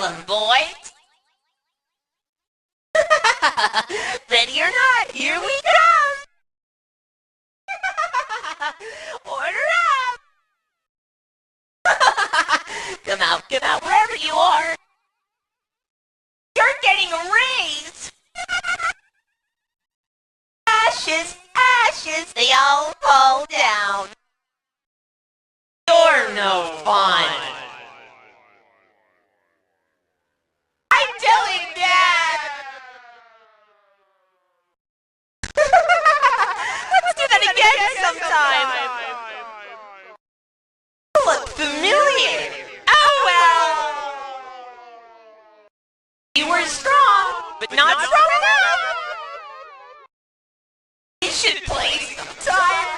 problem, boys. Ready or not, here we come. Order up. Come out, wherever you are. You're getting a raise. Ashes, ashes, they all fall down. You're no fun. I'm telling Dad. Let's do that again sometime. Look familiar. Oh well. You were strong, but not strong enough. We should play sometime.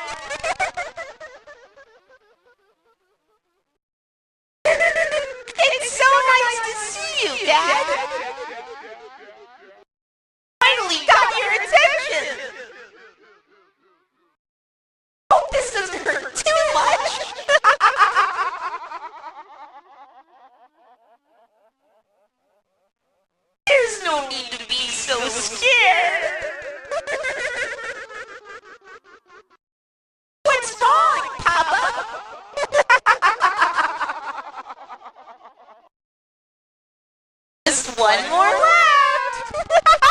It's so nice to see you, Dad. Finally got your attention. Hope this doesn't hurt too much. There's no need to be so scared. What's wrong, Papa? Just one more left.